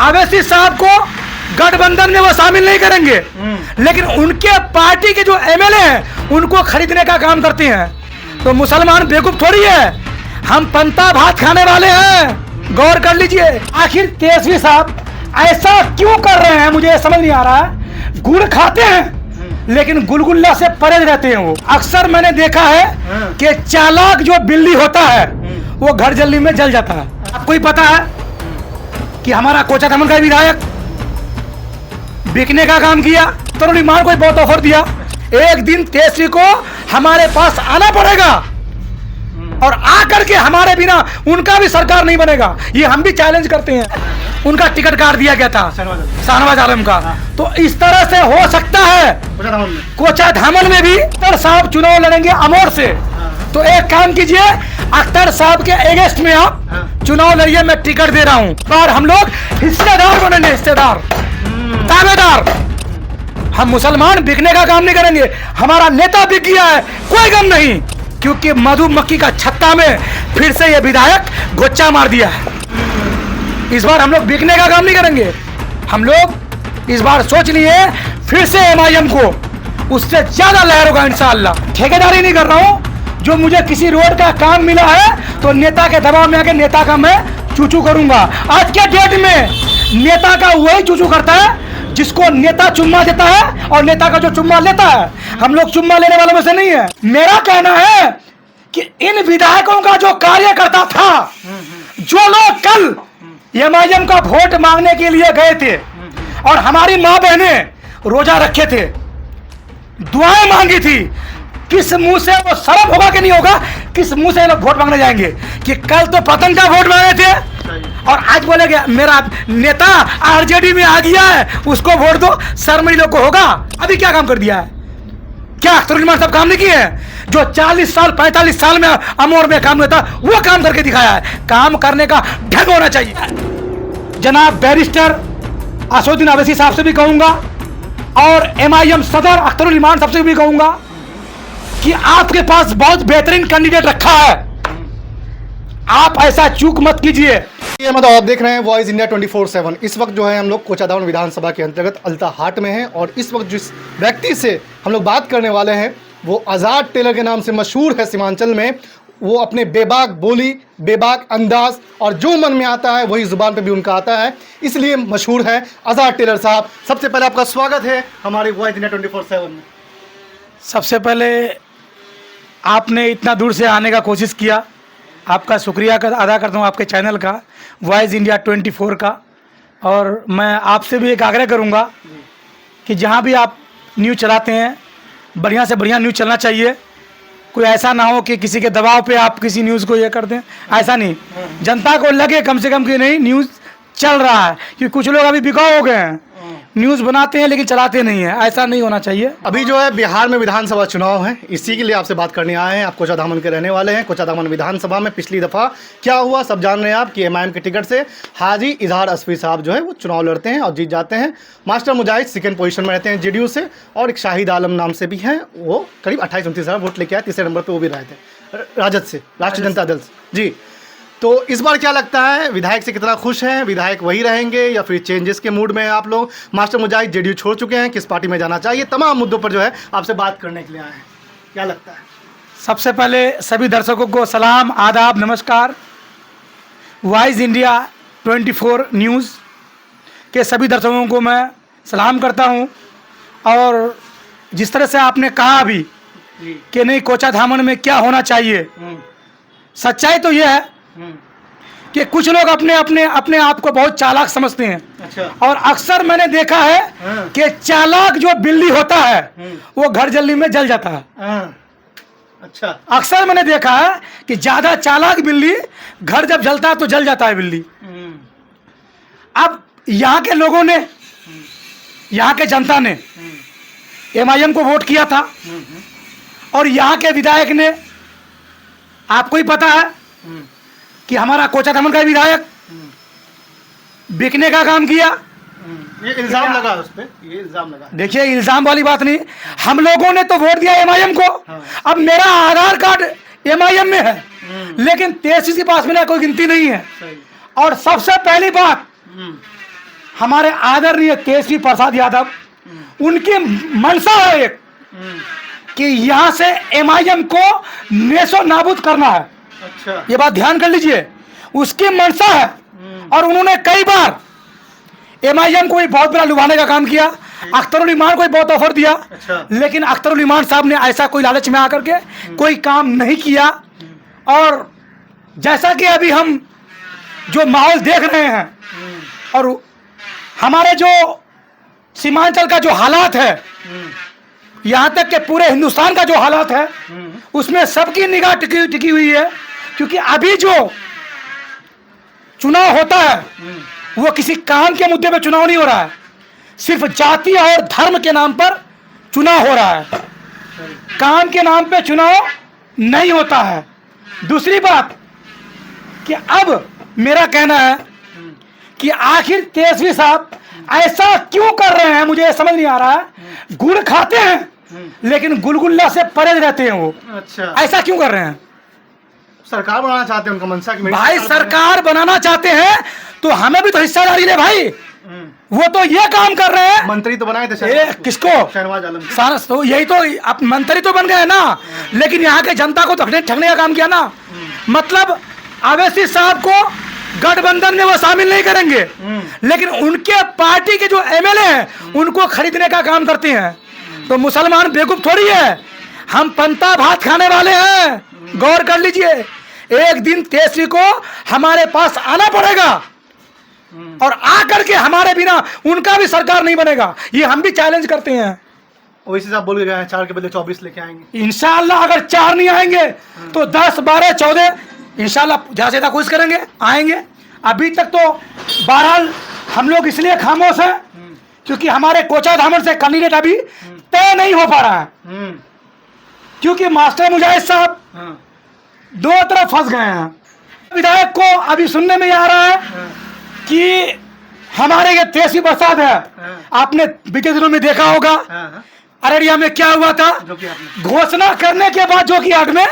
अवैसी साहब को गठबंधन में वो शामिल नहीं करेंगे, लेकिन उनके पार्टी के जो एमएलए हैं उनको खरीदने का काम करते हैं। तो मुसलमान बेवकूफ थोड़ी है, हम पंता भात खाने वाले हैं, गौर कर लीजिए। आखिर तेजस्वी साहब ऐसा क्यों कर रहे हैं, मुझे समझ नहीं आ रहा है। गुड़ खाते हैं लेकिन गुलगुल्ला से परहेज रहते हैं वो। अक्सर मैंने देखा है कि चालाक जो बिल्ली होता है वो घर जल्दी में जल जाता है। आपको ही पता है कि हमारा कोचाधामन का विधायक बिकने का काम किया, तरुणी मान को बहुत ऑफर दिया। एक दिन तेजस्वी को हमारे पास आना पड़ेगा और आकर के हमारे बिना उनका भी सरकार नहीं बनेगा, ये हम भी चैलेंज करते हैं। उनका टिकट काट दिया गया था शाहनवाज आलम का, तो इस तरह से हो सकता है कोचाधामन में भी अख्तर साहब चुनाव लड़ेंगे अमोर से। तो एक काम कीजिए, अख्तर साहब के अगेंस्ट में आप चुनाव लड़िए, मैं टिकट दे रहा हूं। और हम लोग हिस्सेदार बनेंगे, हिस्सेदार, दावेदार। हम मुसलमान बिकने का काम नहीं करेंगे। हमारा नेता बिक गया है, कोई गम नहीं, क्योंकि मधुमक्खी का छत्ता में फिर से ये विधायक गोच्चा मार दिया है। इस बार हम लोग बिकने का काम नहीं करेंगे। हम लोग इस बार सोच लिए फिर से एमआईएम को उससे ज्यादा लहर होगा इंशाअल्लाह। ठेकेदारी नहीं कर रहा हूं, जो मुझे किसी रोड का काम मिला है तो नेता के दबाव में आके नेता का मैं चूचू करूंगा। आज के डेट में नेता का वही चूचू करता है जिसको नेता चुम्मा देता है और नेता का जो चुम्मा लेता है। हम लोग चुम्मा लेने वालों में से नहीं है। मेरा कहना है कि इन विधायकों का जो कार्यकर्ता था, जो लोग कल एमआईएम का वोट मांगने के लिए गए थे और हमारी माँ बहने रोजा रखे थे, दुआएं मांगी थी, किस मुंह से वो शर्म होगा कि नहीं होगा, किस मुंह से लोग वोट मांगने जाएंगे कि कल तो पतन का वोट मांगे थे और आज बोलेंगे मेरा नेता आरजेडी में आ गया है, उसको वोट दो। शर्म इन लोग को होगा। अभी क्या काम कर दिया है? क्या तरुण साहब काम नहीं किए हैं? जो 40 साल 45 साल में अमोर में काम होता वो काम करके दिखाया है। काम करने का ढंग होना चाहिए। जनाब बैरिस्टर असदुद्दीन अवैसी साहब से भी कहूंगा और एमआईएम सदर अख्तरुल इमान साहब से भी कहूंगा कि आपके पास बहुत बेहतरीन कैंडिडेट रखा है, आप ऐसा चूक मत कीजिए। ये मतलब आप देख रहे हैं वॉइस इंडिया 24/7। इस वक्त जो है हम लोग कोचाधामन विधानसभा के अंतर्गत अल्ताहाट में हैं और इस वक्त जिस व्यक्ति से हम लोग बात करने वाले हैं वो आज़ाद टेलर के नाम से मशहूर है सीमांचल में। वो अपने बेबाक बोली, बेबाक अंदाज और जो मन में आता है वही ज़ुबान पे भी उनका आता है, इसलिए मशहूर है आज़ाद टेलर साहब। सबसे पहले आपका स्वागत है हमारे वॉइस इंडिया 24/7 में। सबसे पहले आपने इतना दूर से आने का कोशिश किया, आपका शुक्रिया अदा करता हूँ, आपके चैनल का, वॉइस इंडिया 24 का। और मैं आपसे भी एक आग्रह करूँगा कि जहाँ भी आप न्यूज़ चलाते हैं बढ़िया से बढ़िया न्यूज़ चलना चाहिए। कोई ऐसा ना हो कि किसी के दबाव पे आप किसी न्यूज़ को ये कर दें, ऐसा नहीं। जनता को लगे कम से कम कि नहीं न्यूज़ चल रहा है, क्योंकि कुछ लोग अभी बिकाऊ हो गए हैं, न्यूज़ बनाते हैं लेकिन चलाते नहीं है। ऐसा नहीं होना चाहिए। अभी जो है बिहार में विधानसभा चुनाव है, इसी के लिए आपसे बात करने आए हैं। आप कोचाधामन के रहने वाले हैं। कोचाधामन विधानसभा में पिछली दफ़ा क्या हुआ सब जान रहे हैं आप कि एमआईएम के टिकट से हाजी इजहार असफी साहब जो है वो चुनाव लड़ते हैं और जीत जाते हैं। मास्टर मुजाहिद सेकेंड पोजीशन में रहते हैं जेडीयू से, और एक शाहिद आलम नाम से भी हैं, वो करीब 28-29 हज़ार वोट लेके आए, तीसरे नंबर पर वो भी रहे थे राजद से, राष्ट्रीय जनता दल से। जी, तो इस बार क्या लगता है विधायक से कितना खुश हैं? विधायक वही रहेंगे या फिर चेंजेस के मूड में हैं आप लोग? मास्टर मुजाहिद जेडीयू छोड़ चुके हैं, किस पार्टी में जाना चाहिए? तमाम मुद्दों पर जो है आपसे बात करने के लिए आए हैं। क्या लगता है? सबसे पहले सभी दर्शकों को सलाम, आदाब, नमस्कार। वॉइस इंडिया 24 न्यूज़ के सभी दर्शकों को मैं सलाम करता हूं। और जिस तरह से आपने कहा अभी कि नहीं कोचाधामन में क्या होना चाहिए, सच्चाई तो यह है कि कुछ लोग अपने आप को बहुत चालाक समझते हैं। अच्छा। और अक्सर मैंने देखा है कि चालाक जो बिल्ली होता है वो घर जल्दी में जल जाता है। अच्छा। अक्सर मैंने देखा है कि ज्यादा चालाक बिल्ली घर जब जलता है तो जल जाता है बिल्ली। अब यहाँ के लोगों ने, यहाँ के जनता ने एमआईएम को वोट किया था और यहाँ के विधायक ने, आपको ही पता है कि हमारा कोचाधामन का विधायक बिकने का काम किया। ये इल्जाम लगा उस पे, ये इल्जाम लगा। देखिए इल्जाम वाली बात नहीं, हम लोगों ने तो वोट दिया एमआईएम को। अब मेरा आधार कार्ड एमआईएम में है लेकिन तेजस्वी के पास मेरा कोई गिनती नहीं है। और सबसे पहली बात हमारे आदरणीय तेजस्वी प्रसाद यादव, उनकी मंशा है एक कि यहाँ से एमआईएम को नेशो नाबूद करना है। अच्छा। ये बात ध्यान कर लीजिए, उसकी मंशा है। और उन्होंने कई बार एमआईएम को भी बहुत बड़ा लुभाने का काम किया, अख्तरुल इमान को भी बहुत ऑफर दिया। अच्छा। लेकिन अख्तरुल इमान साहब ने ऐसा कोई लालच में आकर के कोई काम नहीं किया। और जैसा कि अभी हम जो माहौल देख रहे हैं और हमारे जो सीमांचल का जो हालात है, यहाँ तक कि पूरे हिंदुस्तान का जो हालात है, उसमें सबकी निगाह टिकी हुई है। क्योंकि अभी जो चुनाव होता है वो किसी काम के मुद्दे पे चुनाव नहीं हो रहा है, सिर्फ जाति और धर्म के नाम पर चुनाव हो रहा है, काम के नाम पे चुनाव नहीं होता है। दूसरी बात कि अब मेरा कहना है कि आखिर तेजस्वी साहब ऐसा क्यों कर रहे हैं, मुझे समझ नहीं आ रहा है। गुड़ खाते हैं लेकिन गुलगुल्ला से परहेज रहते हैं वो। अच्छा। ऐसा क्यों कर रहे हैं? सरकार बनाना चाहते हैं, उनका मंशा की भाई सरकार बनाना चाहते हैं तो हमें भी तो हिस्सेदारी दे भाई। वो तो ये काम कर रहे हैं। मंत्री तो बनाए थे किसको? शहनवाज आलम। सारस तो यही तो आप मंत्री तो बन गए ना, लेकिन यहाँ के जनता को ठगने का काम किया ना। मतलब अवैसी साहब को गठबंधन में वो शामिल नहीं करेंगे, लेकिन उनके पार्टी के जो एमएलए हैं उनको खरीदने का काम करते हैं। तो मुसलमान बेवकूफ थोड़ी है, हम पंता भात खाने वाले हैं। गौर कर लीजिए, एक दिन तेजस्वी को हमारे पास आना पड़ेगा और आकर के हमारे बिना उनका भी सरकार नहीं बनेगा। ये हम भी चैलेंज करते हैं। ओवैसी साहब बोल के गए हैं 4 के बदले 24 लेके आएंगे। इंशाल्लाह अगर 4 नहीं आएंगे तो 10, 12, 14 इंशाल्लाह ज्यादा से ज्यादा कोशिश करेंगे, आएंगे। अभी तक तो बहरहाल हम लोग इसलिए खामोश हैं क्योंकि हमारे कोचाधामन से कैंडिडेट अभी तय नहीं हो पा रहा है। क्योंकि मास्टर मुजाहिद साहब दो तरफ फंस गए हैं। विधायक को अभी सुनने में आ रहा है कि हमारे ये तेजस्वी प्रसाद है, आपने बीते दिनों में देखा होगा अररिया में क्या हुआ था। घोषणा करने के बाद जो कि आग में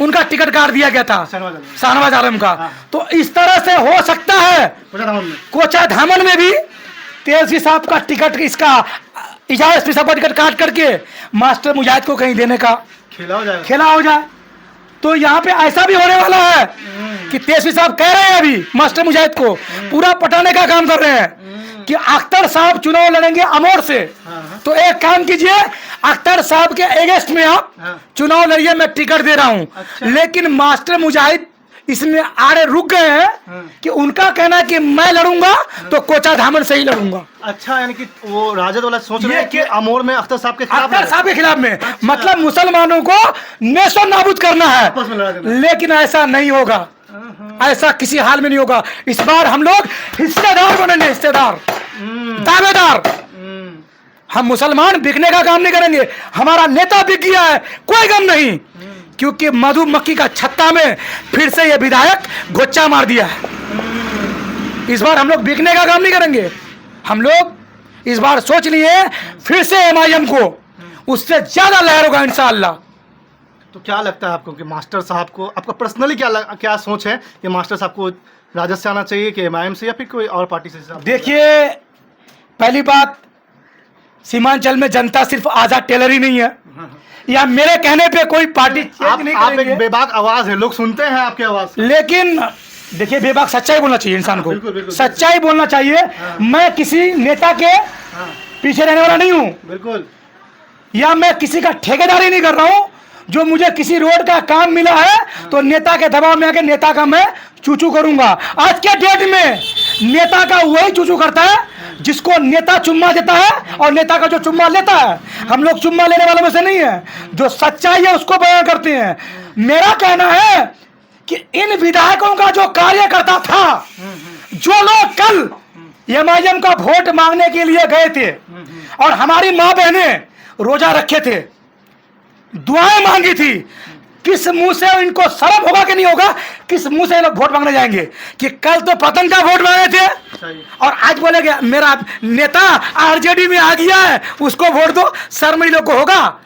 उनका टिकट काट दिया गया था, शाहनवाज आलम का। तो इस तरह से हो सकता है कोचाधामन में भी तेजस्वी साहब का टिकट, इसका इजाज एसपी साहब का टिकट काट करके मास्टर मुजाहिद को कहीं देने का खेला हो जाए। तो यहाँ पे ऐसा भी होने वाला है कि तेजस्वी साहब कह रहे हैं अभी मास्टर मुजाहिद को पूरा पटाने का काम कर रहे हैं कि अख्तर साहब चुनाव लड़ेंगे अमोर से। तो एक काम कीजिए, अख्तर साहब के अगेंस्ट में आप चुनाव लड़िए, मैं टिकट दे रहा हूँ। अच्छा। लेकिन मास्टर मुजाहिद इसमें आड़े रुक गए हैं कि उनका कहना है कि मैं लड़ूंगा तो कोचाधामन से ही लड़ूंगा। अच्छा, यानी कि वो राजद वाला सोच रहे हैं कि अमोर में अख्तर साहब के खिलाफ में अच्छा। मतलब मुसलमानों को नेशो नाबूद करना है, लेकिन ऐसा नहीं होगा, ऐसा किसी हाल में नहीं होगा। इस बार हम लोग हिस्सेदार बनेंगे, हिस्सेदार, दावेदार। हम मुसलमान बिकने का काम नहीं करेंगे। हमारा नेता बिक गया है, कोई गम नहीं, क्योंकि मधुमक्खी का छत्ता में फिर से ये विधायक घोचा मार दिया है। इस बार हम लोग बिकने का काम नहीं करेंगे। हम लोग इस बार सोच लिए फिर से एमआईएम को उससे ज्यादा लहर होगा इंशाअल्लाह। तो क्या लगता है आपको कि मास्टर साहब को, आपका पर्सनली क्या सोच है कि मास्टर साहब को राजद से आना चाहिए कि एमआईएम से या फिर कोई और पार्टी से? देखिए, पहली बात, सीमांचल में जनता सिर्फ आजाद टेलर ही नहीं है, या मेरे कहने पे कोई पार्टी आप एक बेबाक आवाज है, लोग सुनते हैं आपकी आवाज। लेकिन देखिए, बेबाक सच्चाई बोलना चाहिए इंसान को, बिल्कुल, सच्चाई बोलना चाहिए। हाँ। मैं किसी नेता के पीछे रहने वाला नहीं हूँ, बिल्कुल, या मैं किसी का ठेकेदारी नहीं कर रहा हूँ। जो मुझे किसी रोड का काम मिला है तो नेता के दबाव में आके नेता का मैं चूचू करूंगा। आज के डेट में नेता का वही चूचू करता है जिसको नेता चुम्मा देता है और नेता का जो चुम्मा लेता है। हम लोग चुम्मा लेने वालों में से नहीं है, जो सच्चाई है उसको बयान करते हैं। मेरा कहना है कि इन विधायकों का जो कार्यकर्ता था, जो लोग कल एमआईएम का वोट मांगने के लिए गए थे और हमारी माँ बहनें रोजा रखे थे, दुआएं मांगी थी, किस मुंह से इनको शर्म होगा कि नहीं होगा? किस मुंह से लोग वोट मांगने जाएंगे कि कल तो पतंग का वोट मांगे थे और आज बोलेंगे मेरा नेता आरजेडी में आ गया है उसको वोट दो। शर्म इन लोग को होगा?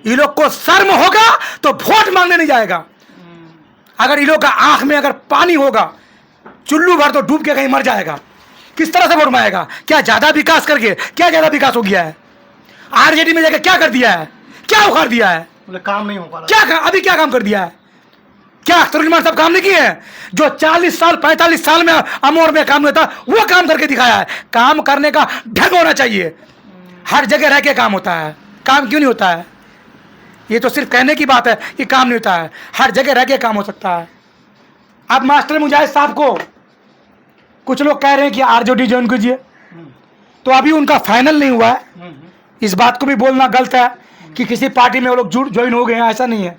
ये लोग को शर्म होगा तो वोट मांगने नहीं जाएगा। अगर इन लोग का आंख में अगर पानी होगा, चुल्लू भर तो डूब के कहीं मर जाएगा। किस तरह से वोट मांगेगा? क्या ज्यादा विकास करके? क्या ज्यादा विकास हो गया है? आरजेडी में जाकर क्या कर दिया है? क्या उखाड़ दिया है? मतलब काम नहीं हो पा रहा। क्या अभी क्या काम कर दिया है? क्या अख्तरुल इमान साहब काम नहीं किए हैं? जो 40 साल 45 साल में अमोर में काम होता वो काम करके दिखाया है। काम करने का ढंग होना चाहिए। हर जगह रह के काम होता है, काम क्यों नहीं होता है? ये तो सिर्फ कहने की बात है कि काम नहीं होता है, हर जगह रह के काम हो सकता है। अब मास्टर मुजाहिद साहब को कुछ लोग कह रहे हैं कि आरजेडी ज्वाइन कीजिए, तो अभी उनका फाइनल नहीं हुआ है। इस बात को भी बोलना गलत है कि किसी पार्टी में वो लोग ज्वाइन हो गए हैं, ऐसा नहीं है।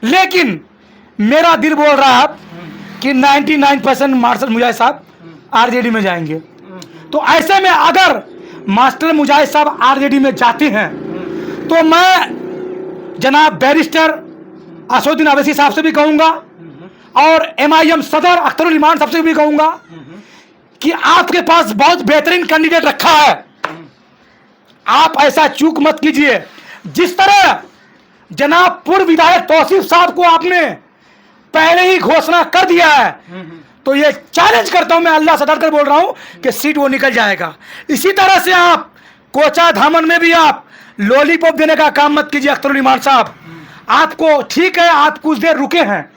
लेकिन मेरा दिल बोल रहा है कि 99% मास्टर मुजाहिद साहब आरजेडी में जाएंगे। तो ऐसे में अगर मास्टर मुजाहिद साहब आरजेडी में जाते हैं तो मैं जनाब बैरिस्टर असदुद्दीन अवैसी साहब से भी कहूंगा और एमआईएम सदर अख्तरुल इमान साहब से भी कहूंगा कि आपके पास बहुत बेहतरीन कैंडिडेट रखा है, आप ऐसा चूक मत कीजिए। जिस तरह जनाब पूर्व विधायक तौसीफ साहब को आपने पहले ही घोषणा कर दिया है, तो ये चैलेंज करता हूं, मैं अल्लाह से डरकर बोल रहा हूं कि सीट वो निकल जाएगा। इसी तरह से आप कोचा धामन में भी आप लॉलीपॉप देने का काम मत कीजिए अख्तरुल इमान साहब। आपको ठीक है, आप कुछ देर रुके हैं,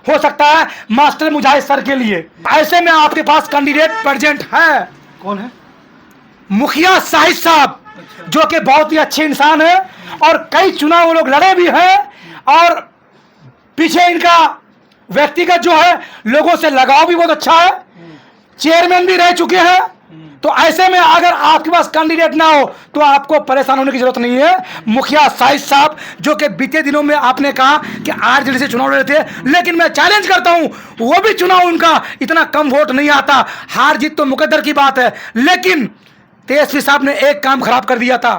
हो सकता है मास्टर मुजाहिद सर के लिए। ऐसे में आपके पास कैंडिडेट प्रेजेंट है। कौन है? मुखिया साहिद साहब, जो कि बहुत ही अच्छे इंसान है और कई चुनाव वो लोग लड़े भी हैं और पीछे इनका व्यक्तिगत जो है लोगों से लगाव भी बहुत अच्छा है, चेयरमैन भी रह चुके हैं। तो ऐसे में अगर आपके पास कैंडिडेट ना हो तो आपको परेशान होने की जरूरत नहीं है। मुखिया साहिद साहब, जो कि बीते दिनों में आपने कहा कि आरजेडी से चुनाव लड़े थे, लेकिन मैं चैलेंज करता हूं वो भी चुनाव उनका इतना कम वोट नहीं आता। हार जीत तो मुकद्दर की बात है, लेकिन तेजस्वी साहब ने एक काम खराब कर दिया था।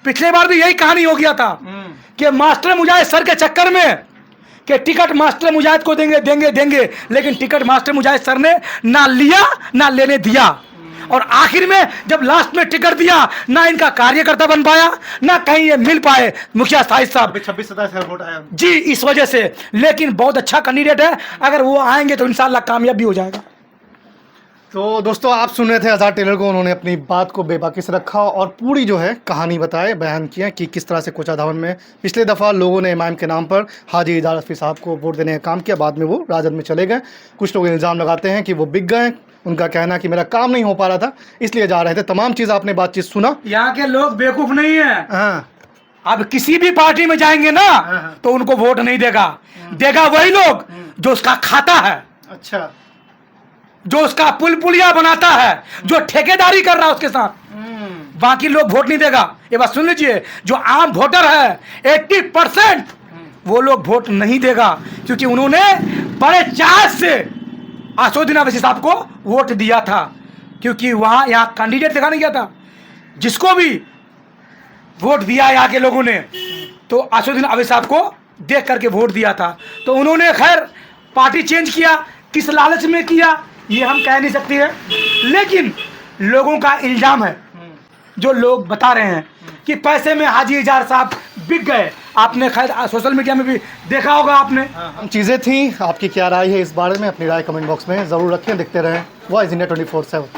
पिछले बार भी यही कहानी हो गया था कि मास्टर मुजाहिद सर के चक्कर में कि टिकट मास्टर मुजाहिद को देंगे देंगे देंगे, लेकिन टिकट मास्टर मुजाहिद सर ने ना लिया ना लेने दिया। और आखिर में जब लास्ट में टिकट दिया, ना इनका कार्यकर्ता बन पाया ना कहीं ये मिल पाए मुखिया साहिद साहब। 26-27 वोट आया जी, इस वजह से। लेकिन बहुत अच्छा कैंडिडेट है, अगर वो आएंगे तो इंशाल्लाह कामयाब भी हो जाएगा। तो दोस्तों, आप सुन रहे थे आज़ाद टेलर को। उन्होंने अपनी बात को बेबाकी से रखा और पूरी जो है कहानी बताए, बयान किया कि किस तरह से कोचा धामन में पिछले दफ़ा लोगों ने इमाम के नाम पर हाजी इजार असफी साहब को वोट देने का काम किया, बाद में वो राजद में चले गए। कुछ लोग इल्ज़ाम लगाते हैं कि वो बिक गए, उनका कहना कि मेरा काम नहीं हो पा रहा था इसलिए जा रहे थे। तमाम चीज़ आपने बातचीत सुना। यहाँ के लोग बेवकूफ़ नहीं है। हाँ, अब किसी भी पार्टी में जाएंगे ना तो उनको वोट नहीं देगा, देगा वही लोग जो उसका खाता है, अच्छा, जो उसका पुलिया बनाता है, जो ठेकेदारी कर रहा है उसके साथ। बाकी लोग वोट नहीं देगा। ये बात सुन लीजिए, जो आम वोटर है 80% वो लोग वोट नहीं देगा, क्योंकि उन्होंने बड़े चाह से असदुद्दीन अवैसी साहब को वोट दिया था, क्योंकि वहां यहाँ कैंडिडेट दिखाने गया था। जिसको भी वोट दिया यहाँ के लोगों ने तो असदुद्दीन अवैसी साहब को देख करके वोट दिया था। तो उन्होंने खैर पार्टी चेंज किया, किस लालच में किया ये हम कह नहीं सकते हैं, लेकिन लोगों का इल्जाम है, जो लोग बता रहे हैं कि पैसे में हाजी इजार साहब बिक गए। आपने खैर सोशल मीडिया में भी देखा होगा आपने। चीज़ें थी। आपकी क्या राय है इस बारे में? अपनी राय कमेंट बॉक्स में ज़रूर रखें। देखते रहें वॉइस इंडिया 24/7।